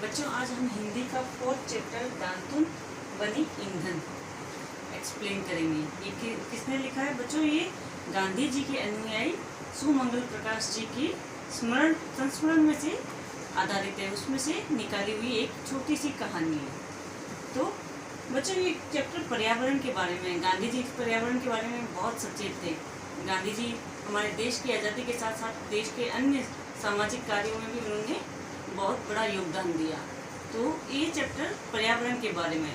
बच्चों आज हम हिंदी का 4th चैप्टर दांतुन बनी ईंधन एक्सप्लेन करेंगे। ये किसने लिखा है बच्चों? ये गांधी जी के अनुयायी सुमंगल प्रकाश जी की संस्मरण में से आधारित है, उसमें से निकाली हुई एक छोटी सी कहानी है। तो बच्चों ये चैप्टर पर्यावरण के बारे में, गांधी जी पर्यावरण के बारे में बहुत सचेत थे। गांधी जी हमारे देश की आज़ादी के साथ साथ देश के अन्य सामाजिक कार्यों में भी उन्होंने बहुत बड़ा योगदान दिया। तो ये चैप्टर पर्यावरण के बारे में।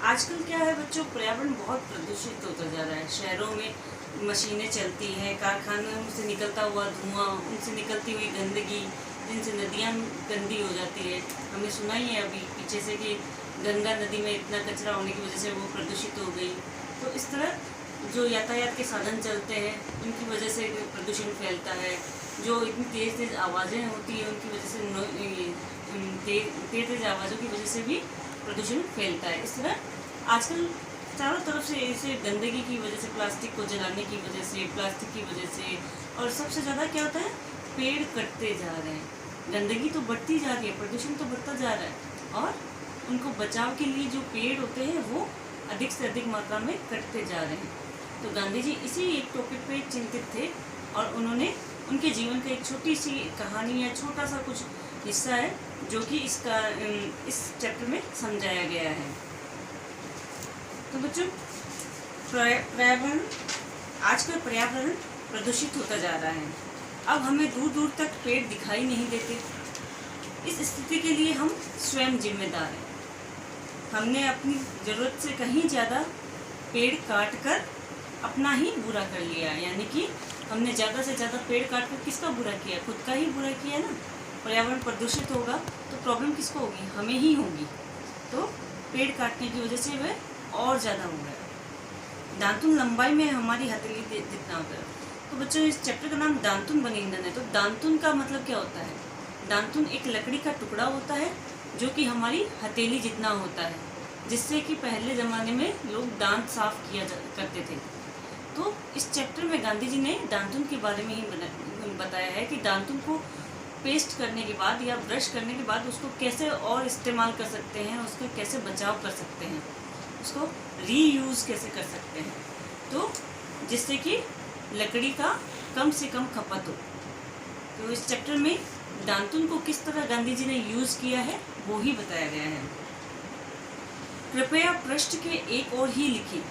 आजकल क्या है बच्चों, पर्यावरण बहुत प्रदूषित होता जा रहा है। शहरों में मशीनें चलती हैं, कारखानों से निकलता हुआ धुआं, उनसे निकलती हुई गंदगी, जिनसे नदियाँ गंदी हो जाती है। हमने सुना ही है अभी पीछे से कि गंगा नदी में इतना कचरा होने की वजह से वो प्रदूषित हो गई। तो इस तरह जो यातायात के साधन चलते हैं उनकी वजह से प्रदूषण फैलता है। जो इतनी तेज़ तेज़ आवाज़ें होती हैं उनकी वजह से तेज़ आवाज़ों की वजह से भी प्रदूषण फैलता है। इस तरह आजकल चारों तरफ से ऐसे गंदगी की वजह से, प्लास्टिक को जलाने की वजह से, प्लास्टिक की वजह से, और सबसे ज़्यादा क्या होता है, पेड़ कटते जा रहे हैं। गंदगी तो बढ़ती जा रही है, प्रदूषण तो बढ़ता जा रहा है, और उनको बचाव के लिए जो पेड़ होते हैं वो अधिक से अधिक मात्रा में कटते जा रहे हैं। तो गांधी जी इसी एक टॉपिक पे चिंतित थे और उन्होंने उनके जीवन का एक छोटी सी कहानी या छोटा सा कुछ हिस्सा है जो कि इस चैप्टर में समझाया गया है। तो बच्चों पर्यावरण, आजकल पर्यावरण प्रदूषित होता जा रहा है। अब हमें दूर दूर तक पेड़ दिखाई नहीं देते। इस स्थिति के लिए हम स्वयं जिम्मेदार हैं। हमने अपनी ज़रूरत से कहीं ज़्यादा पेड़ काट कर अपना ही बुरा कर लिया, यानी कि हमने ज़्यादा से ज़्यादा पेड़ काट कर किसका बुरा किया? खुद का ही बुरा किया ना। पर्यावरण प्रदूषित होगा तो प्रॉब्लम किसको होगी? हमें ही होगी। तो पेड़ काटने की वजह से वह और ज़्यादा हो गया। दांतुन लंबाई में हमारी हथेली जितना होता है। तो बच्चों इस चैप्टर का नाम दांतुन बनी ईंधन है। तो दांतुन का मतलब क्या होता है? दांतुन एक लकड़ी का टुकड़ा होता है जो कि हमारी हथेली जितना होता है, जिससे कि पहले ज़माने में लोग दांत साफ किया करते थे। तो इस चैप्टर में गांधी जी ने दांतुन के बारे में ही बताया है कि दांतुन को पेस्ट करने के बाद या ब्रश करने के बाद उसको कैसे और इस्तेमाल कर सकते हैं, उसका कैसे बचाव कर सकते हैं, उसको रीयूज़ कैसे कर सकते हैं, तो जिससे कि लकड़ी का कम से कम खपत हो। तो इस चैप्टर में दांतुन को किस तरह गांधी जी ने यूज़ किया है वो ही बताया गया है। कृपया पृष्ठ के एक और ही लिखें।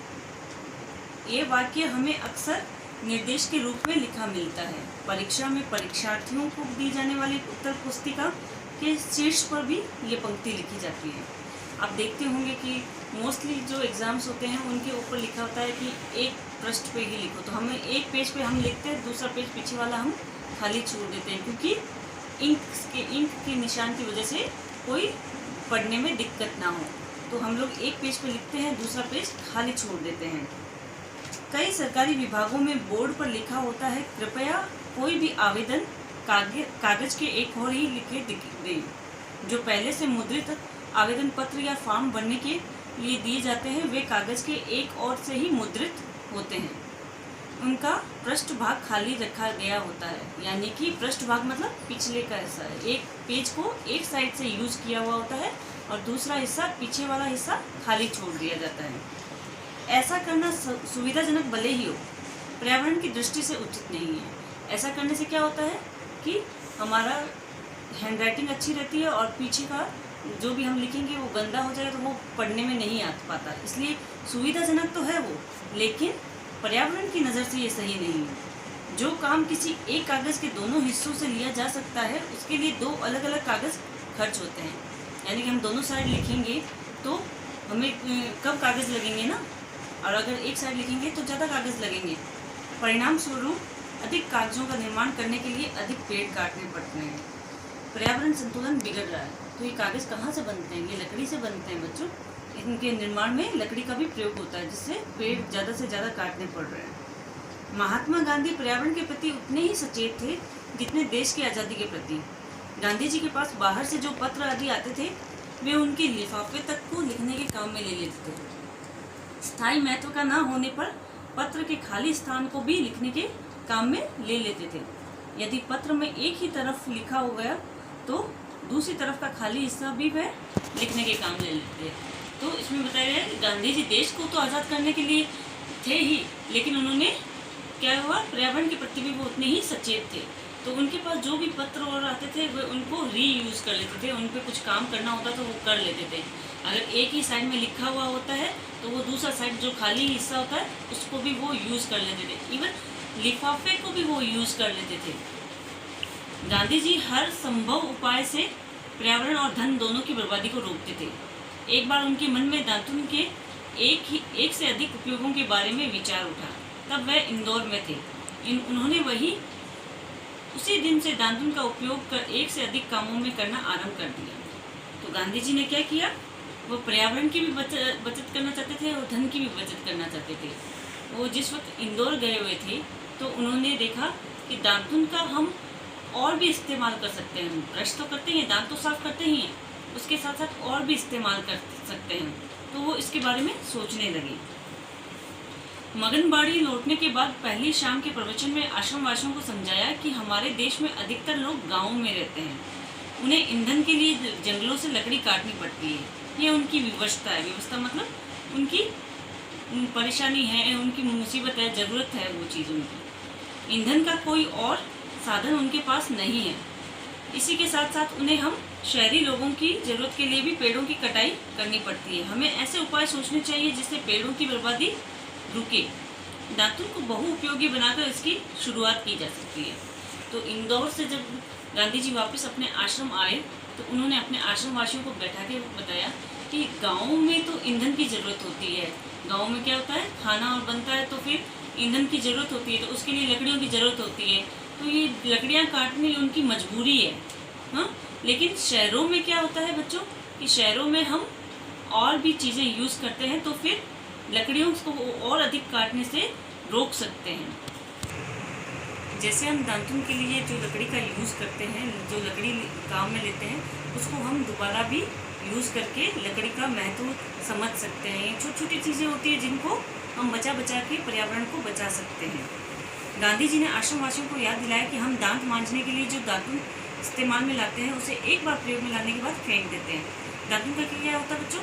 ये वाक्य हमें अक्सर निर्देश के रूप में लिखा मिलता है। परीक्षा में परीक्षार्थियों को दी जाने वाली उत्तर पुस्तिका के शीर्ष पर भी ये पंक्ति लिखी जाती है। आप देखते होंगे कि मोस्टली जो एग्ज़ाम्स होते हैं उनके ऊपर लिखा होता है कि एक पृष्ठ पे ही लिखो। तो हमें एक पेज पे हम लिखते हैं, दूसरा पेज पीछे वाला हम खाली छोड़ देते हैं, क्योंकि इंक के निशान की वजह से कोई पढ़ने में दिक्कत ना हो। तो हम लोग एक पेज पे लिखते हैं, दूसरा पेज खाली छोड़ देते हैं। कई सरकारी विभागों में बोर्ड पर लिखा होता है, कृपया कोई भी आवेदन कागज़ के एक और ही लिखे दें। जो पहले से मुद्रित आवेदन पत्र या फॉर्म भरने के लिए दिए जाते हैं वे कागज़ के एक और से ही मुद्रित होते हैं। उनका पृष्ठभाग खाली रखा गया होता है, यानी कि पृष्ठभाग मतलब पिछले का हिस्सा है। एक पेज को एक साइड से यूज़ किया हुआ होता है और दूसरा हिस्सा, पीछे वाला हिस्सा खाली छोड़ दिया जाता है। ऐसा करना सुविधाजनक भले ही हो, पर्यावरण की दृष्टि से उचित नहीं है। ऐसा करने से क्या होता है कि हमारा हैंडराइटिंग अच्छी रहती है और पीछे का जो भी हम लिखेंगे वो गंदा हो जाएगा तो वो पढ़ने में नहीं आ पाता। इसलिए सुविधाजनक तो है वो, लेकिन पर्यावरण की नज़र से ये सही नहीं है। जो काम किसी एक कागज़ के दोनों हिस्सों से लिया जा सकता है उसके लिए दो अलग अलग कागज़ खर्च होते हैं। यानी कि हम दोनों साइड लिखेंगे तो हमें कम कागज़ लगेंगे ना, और अगर एक साइड लिखेंगे तो ज़्यादा कागज़ लगेंगे। परिणाम स्वरूप अधिक कागज़ों का निर्माण करने के लिए अधिक पेड़ काटने पड़ते हैं। पर्यावरण संतुलन बिगड़ रहा है। तो ये कागज़ कहाँ से बनते हैं? ये लकड़ी से बनते हैं बच्चों। इनके निर्माण में लकड़ी का भी प्रयोग होता है, जिससे पेड़ ज़्यादा से ज़्यादा काटने पड़ रहे हैं। महात्मा गांधी पर्यावरण के प्रति उतने ही सचेत थे जितने देश की आज़ादी के प्रति। गांधी जी के पास बाहर से जो पत्र आदि आते थे वे उनके लिफाफे तक को लिखने के काम में ले लेते थे। स्थायी महत्व का ना होने पर पत्र के खाली स्थान को भी लिखने के काम में ले लेते थे। यदि पत्र में एक ही तरफ लिखा हो गया तो दूसरी तरफ का खाली हिस्सा भी वह लिखने के काम ले लेते। तो इसमें बताया गया कि गांधी जी देश को तो आज़ाद करने के लिए थे ही, लेकिन उन्होंने क्या हुआ, पर्यावरण के प्रति भी वो उतने ही सचेत थे। तो उनके पास जो भी पत्र और आते थे वो उनको रीयूज़ कर लेते थे, उन पर कुछ काम करना होता तो वो कर लेते थे। अगर एक ही साइड में लिखा हुआ होता है तो वो दूसरा साइड जो खाली हिस्सा होता है उसको भी वो यूज़ कर लेते थे, इवन लिफाफे को भी वो यूज़ कर लेते थे। गांधी जी हर संभव उपाय से पर्यावरण और धन दोनों की बर्बादी को रोकते थे। एक बार उनके मन में दातुन के एक से अधिक उपयोगों के बारे में विचार उठा। तब वह इंदौर में थे। उन्होंने उसी दिन से दातुन का उपयोग कर एक से अधिक कामों में करना आरंभ कर दिया। तो गांधी जी ने क्या किया, वो पर्यावरण की भी बचत करना चाहते थे और धन की भी बचत करना चाहते थे। वो जिस वक्त इंदौर गए हुए थे तो उन्होंने देखा कि दातुन का हम और भी इस्तेमाल कर सकते हैं। ब्रश तो करते हैं, दांत तो साफ करते ही हैं, उसके साथ साथ और भी इस्तेमाल कर सकते हैं। तो वो इसके बारे में सोचने लगे। मगनबाड़ी लौटने के बाद पहली शाम के प्रवचन में आश्रमवासियों को समझाया कि हमारे देश में अधिकतर लोग गाँव में रहते हैं, उन्हें ईंधन के लिए जंगलों से लकड़ी काटनी पड़ती है। ये उनकी विवशता है। विवशता मतलब उनकी परेशानी है, उनकी मुसीबत है, ज़रूरत है वो चीज़ उनकी। ईंधन का कोई और साधन उनके पास नहीं है। इसी के साथ साथ उन्हें हम शहरी लोगों की ज़रूरत के लिए भी पेड़ों की कटाई करनी पड़ती है। हमें ऐसे उपाय सोचने चाहिए जिससे पेड़ों की बर्बादी रुके। दातुन को बहुउपयोगी बनाकर इसकी शुरुआत की जा सकती है। तो इंदौर से जब गांधी जी वापस अपने आश्रम आए तो उन्होंने अपने आश्रमवासियों को बैठा के बताया कि गाँव में तो ईंधन की ज़रूरत होती है। गाँव में क्या होता है, खाना और बनता है तो फिर ईंधन की ज़रूरत होती है, तो उसके लिए लकड़ियों की ज़रूरत होती है। तो ये लकड़ियाँ काटनी उनकी मजबूरी है। हाँ, लेकिन शहरों में क्या होता है बच्चों कि शहरों में हम और भी चीज़ें यूज़ करते हैं तो फिर लकड़ियों को और अधिक काटने से रोक सकते हैं। जैसे हम दातुन के लिए जो लकड़ी का यूज़ करते हैं, जो लकड़ी काम में लेते हैं, उसको हम दोबारा भी यूज़ करके लकड़ी का महत्व समझ सकते हैं। ये छोटी छोटी चीज़ें होती हैं जिनको हम बचा के पर्यावरण को बचा सकते हैं। गांधी जी ने आश्रमवासियों को याद दिलाया कि हम दांत मांजने के लिए जो दातुन इस्तेमाल में लाते हैं उसे एक बार प्रयोग में लाने के बाद फेंक देते हैं। दातुन का क्या होता है बच्चों,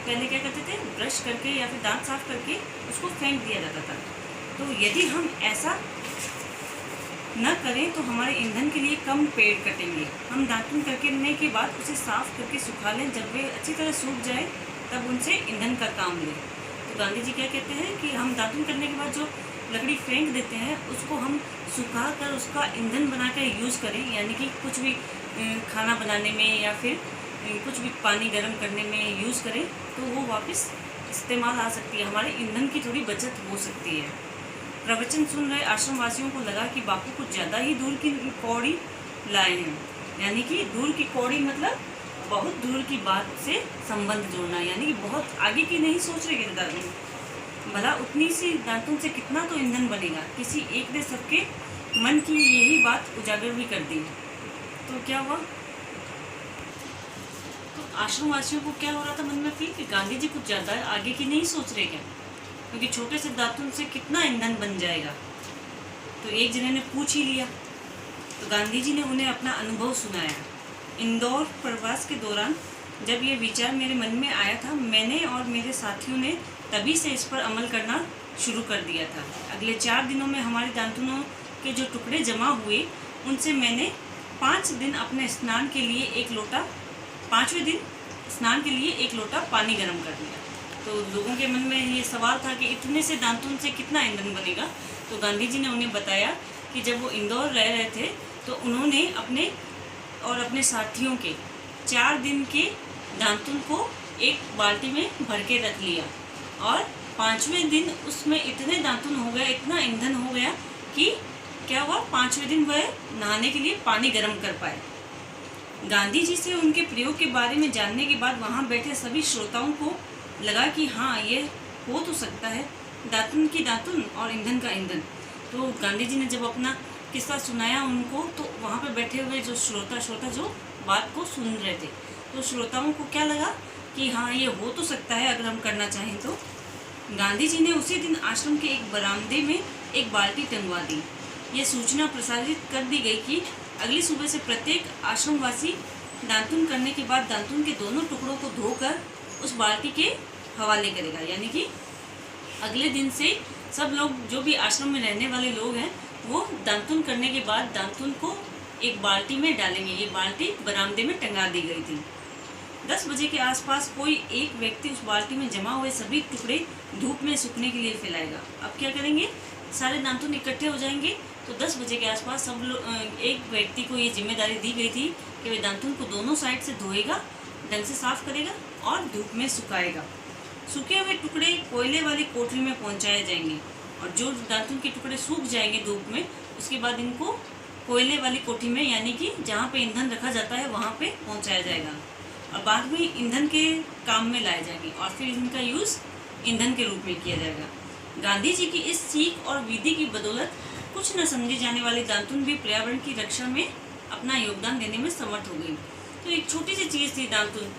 पहले क्या करते थे, ब्रश करके या फिर दांत साफ करके उसको फेंक दिया जाता था। तो यदि हम ऐसा न करें तो हमारे ईंधन के लिए कम पेड़ कटेंगे। हम दातुन करने के बाद उसे साफ करके सुखा लें। जब वे अच्छी तरह सूख जाए तब उनसे ईंधन का काम लें। तो गांधी जी क्या कहते हैं कि हम दातुन करने के बाद जो लकड़ी फेंक देते हैं उसको हम सुखा कर उसका ईंधन बनाकर यूज़ करें, यानी कि कुछ भी खाना बनाने में या फिर कुछ भी पानी गर्म करने में यूज़ करें तो वो वापस इस्तेमाल आ सकती है। हमारे ईंधन की थोड़ी बचत हो सकती है। प्रवचन सुन रहे आश्रमवासियों को लगा कि बापू कुछ ज़्यादा ही दूर की कौड़ी लाए हैं। यानी कि दूर की कौड़ी मतलब बहुत दूर की बात से संबंध जोड़ना, यानी कि बहुत आगे की नहीं सोच रहे थे दातुन। भला उतनी सी दातुन से कितना तो ईंधन बनेगा। किसी एक ने सबके मन की यही बात उजागर भी कर दी। तो क्या हुआ, तो आश्रमवासियों को क्या हो रहा था मन में कि गांधी जी कुछ ज़्यादा आगे की नहीं सोच रहे क्या, क्योंकि छोटे से दातुन से कितना ईंधन बन जाएगा। तो एक जने ने पूछ ही लिया। तो गांधी जी ने उन्हें अपना अनुभव सुनाया। इंदौर प्रवास के दौरान जब ये विचार मेरे मन में आया था, मैंने और मेरे साथियों ने तभी से इस पर अमल करना शुरू कर दिया था। अगले 4 दिनों में हमारे दातुनों के जो टुकड़े जमा हुए उनसे मैंने 5 दिन अपने स्नान के लिए 1 लोटा 5वें दिन स्नान के लिए 1 लोटा पानी गर्म कर दिया। तो लोगों के मन में ये सवाल था कि इतने से दातुन से कितना ईंधन बनेगा। तो गांधी जी ने उन्हें बताया कि जब वो इंदौर रह रहे थे तो उन्होंने अपने और अपने साथियों के 4 दिन के दातुन को एक बाल्टी में भर के रख लिया और 5वें दिन उसमें इतने दातुन हो गया, इतना ईंधन हो गया कि क्या हुआ, 5वें दिन वह नहाने के लिए पानी गर्म कर पाए। गांधी जी से उनके प्रयोग के बारे में जानने के बाद वहाँ बैठे सभी श्रोताओं को लगा कि हाँ, ये हो तो सकता है, दातुन की दातुन और ईंधन का ईंधन। तो गांधी जी ने जब अपना किस्सा सुनाया उनको, तो वहाँ पे बैठे हुए जो श्रोता जो बात को सुन रहे थे, तो श्रोताओं को क्या लगा कि हाँ, ये हो तो सकता है अगर हम करना चाहें तो। गांधी जी ने उसी दिन आश्रम के एक बरामदे में एक बाल्टी टंगवा दी। यह सूचना प्रसारित कर दी गई कि अगली सुबह से प्रत्येक आश्रमवासी दातुन करने के बाद दातुन के दोनों टुकड़ों को धोकर उस बाल्टी के हवाले करेगा। यानी कि अगले दिन से सब लोग, जो भी आश्रम में रहने वाले लोग हैं, वो दातुन करने के बाद दातुन को एक बाल्टी में डालेंगे। ये बाल्टी बरामदे में टंगा दी गई थी। 10 बजे के आसपास कोई एक व्यक्ति उस बाल्टी में जमा हुए सभी टुकड़े धूप में सूखने के लिए फैलाएगा। अब क्या करेंगे, सारे दातुन इकट्ठे हो जाएंगे। तो 10 बजे के आसपास सब लोग, एक व्यक्ति को ये जिम्मेदारी दी गई थी कि वह दातुन को दोनों साइड से धोएगा, ढंग से साफ करेगा और धूप में सुखाएगा। सूखे हुए टुकड़े कोयले वाली कोठरी में पहुंचाए जाएंगे और जो दातुन के टुकड़े सूख जाएंगे धूप में, उसके बाद इनको कोयले वाली कोठी में, यानी कि जहाँ पे ईंधन रखा जाता है, वहाँ पे पहुँचाया जाएगा और बाद में ईंधन के काम में लाए जाएंगे और फिर इनका यूज़ ईंधन के रूप में किया जाएगा। गांधी जी की इस सीख और विधि की बदौलत कुछ न समझी जाने वाली दातुन भी पर्यावरण की रक्षा में अपना योगदान देने में समर्थ हो गई। तो एक छोटी सी चीज़ थी दातुन,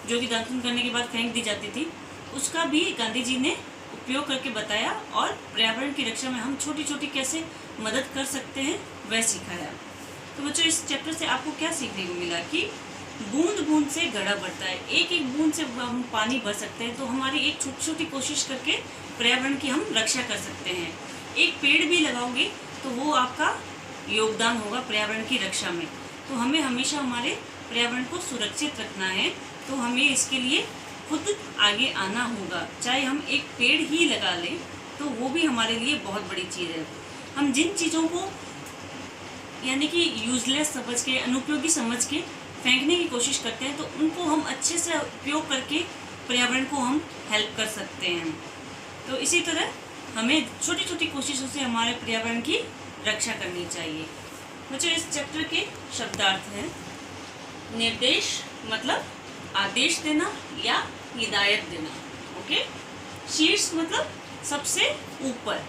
जो कि दातुन करने के बाद फेंक दी जाती थी, उसका भी गांधी जी ने उपयोग करके बताया और पर्यावरण की रक्षा में हम छोटी छोटी कैसे मदद कर सकते हैं वह सिखाया। तो बच्चों, इस चैप्टर से आपको क्या सीखने को मिला कि बूंद बूंद से घड़ा भरता है। एक एक बूंद से हम पानी भर सकते हैं। तो हमारी एक छोटी छोटी कोशिश करके पर्यावरण की हम रक्षा कर सकते हैं। एक पेड़ भी लगाओगे तो वो आपका योगदान होगा पर्यावरण की रक्षा में। तो हमें हमेशा हमारे पर्यावरण को सुरक्षित रखना है। तो हमें इसके लिए खुद आगे आना होगा। चाहे हम एक पेड़ ही लगा लें तो वो भी हमारे लिए बहुत बड़ी चीज़ है। हम जिन चीज़ों को यानी कि यूजलेस समझ के, अनुपयोगी समझ के फेंकने की कोशिश करते हैं, तो उनको हम अच्छे से उपयोग करके पर्यावरण को हम हेल्प कर सकते हैं। तो इसी तरह हमें छोटी छोटी कोशिशों से हमारे पर्यावरण की रक्षा करनी चाहिए। बच्चों, इस चैप्टर के शब्दार्थ हैं निर्देश मतलब आदेश देना या हिदायत देना। ओके। शीर्ष मतलब सबसे ऊपर।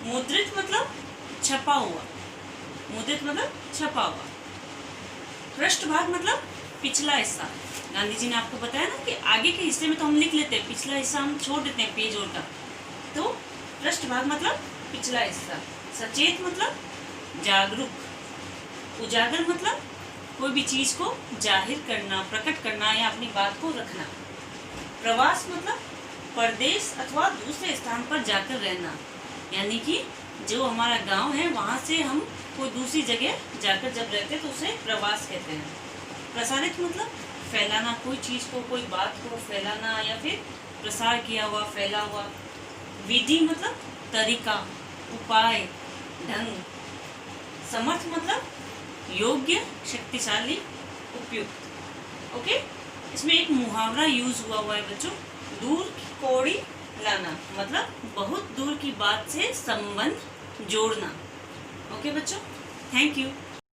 मुद्रित मतलब छपा हुआ। मुद्रित मतलब छपा हुआ। पृष्ठभाग मतलब पिछला हिस्सा। गांधी जी ने आपको बताया ना कि आगे के हिस्से में तो हम लिख लेते हैं, पिछला हिस्सा हम छोड़ देते हैं पेज और का। तो पृष्ठभाग मतलब पिछला हिस्सा। सचेत मतलब जागरूक। उजागर मतलब कोई भी चीज को जाहिर करना, प्रकट करना या अपनी बात को रखना। प्रवास मतलब परदेश अथवा दूसरे स्थान पर जाकर रहना, यानी कि जो हमारा गांव है वहां से हम कोई दूसरी जगह जाकर जब रहते हैं तो उसे प्रवास कहते हैं। प्रसारित मतलब फैलाना, कोई चीज को, कोई बात को फैलाना या फिर प्रसार किया हुआ, फैला हुआ। विधि मतलब तरीका, उपाय, ढंग। समर्थ मतलब योग्य, शक्तिशाली, उपयुक्त। ओके। इसमें एक मुहावरा यूज हुआ है बच्चों, दूर की कौड़ी लाना, मतलब बहुत दूर की बात से संबंध जोड़ना। ओके बच्चों, थैंक यू।